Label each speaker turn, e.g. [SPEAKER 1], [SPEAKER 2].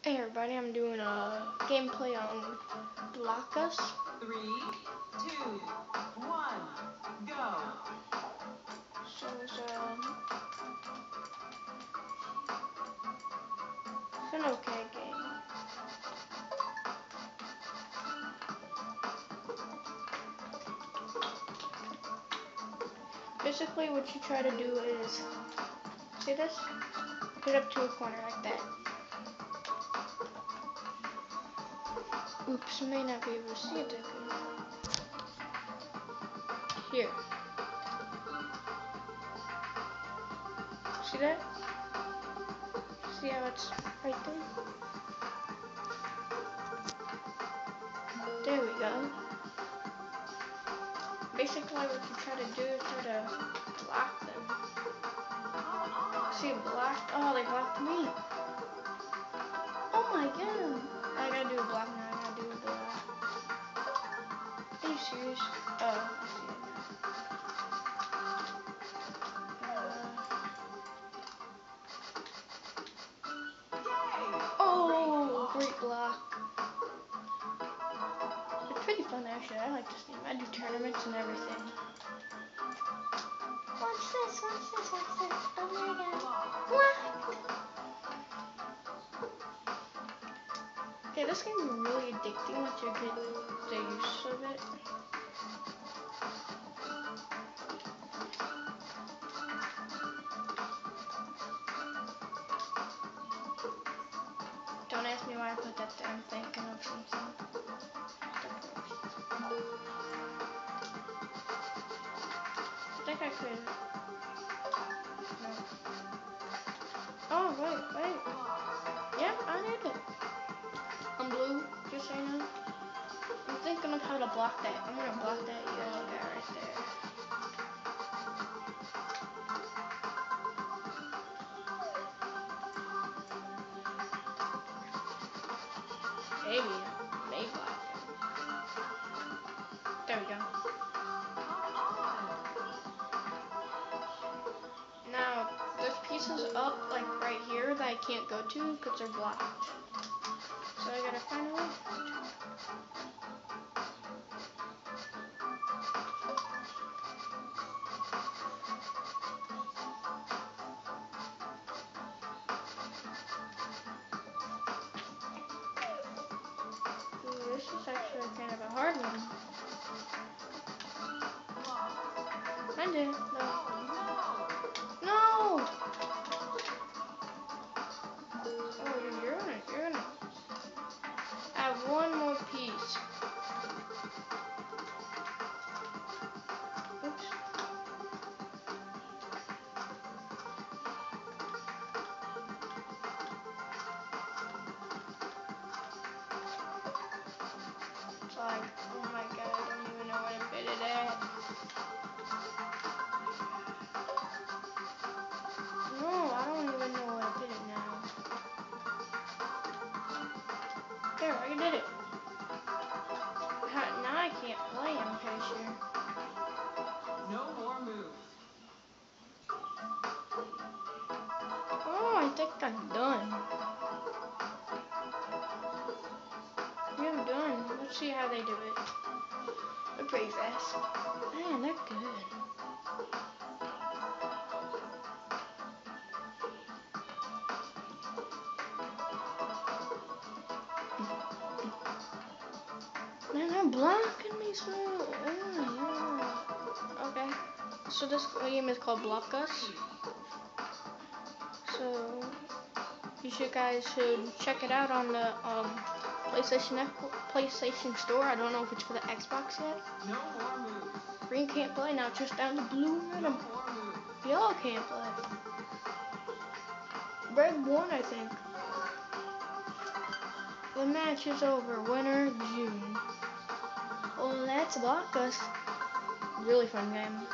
[SPEAKER 1] Hey everybody, I'm doing a gameplay on Block Us.
[SPEAKER 2] 3, 2, 1, go!
[SPEAKER 1] So it's an okay game. Basically what you try to do is, see this? Put it up to a corner like that. Oops, I may not be able to see it that good. Here. See that? See how it's right there? There we go. Basically what you try to do is try to block them. See, blocked? Oh, they blocked me. Oh my god. I gotta do a block now. I gotta do a block. Are you serious? Oh, I see it now. Oh, great block. It's pretty fun actually. I like this game. I do tournaments and everything. Watch this, watch this, watch this. Oh my god. What? Okay, this game is really addicting once you get the use of it. Don't ask me why I put that there. I'm thinking of something. I think I could. No. Oh, wait. Yeah, I did it. I'm blue, just so you know. I'm thinking of how to block that. I'm gonna block that yellow guy right there. Maybe block him. There we go. Now, there's pieces up, like right here, that I can't go to because they're blocked. So I gotta find a way. Ooh, this is actually kind of a hard one. I did. No. Oh, you're in it. I have one more piece. Oops. It's like, oh my god, I don't even know where to fit it at. No, I don't even know where to fit it now. There, I did it. Now I can't play, I'm pretty sure.
[SPEAKER 2] No more moves.
[SPEAKER 1] Oh, I think I'm done. Yeah, I'm done. Let's see how they do it. They're pretty fast. Man, they're good. Man, they're blocking me so. Okay. So this game is called Block Us. So you guys should check it out on the PlayStation Store. I don't know if it's for the Xbox yet.
[SPEAKER 2] No more moves.
[SPEAKER 1] Green can't play now. Just down to blue and
[SPEAKER 2] No more moves.
[SPEAKER 1] yellow can't play. Red won, I think. The match is over. Winner June. Well, that's Block Us. Really fun game.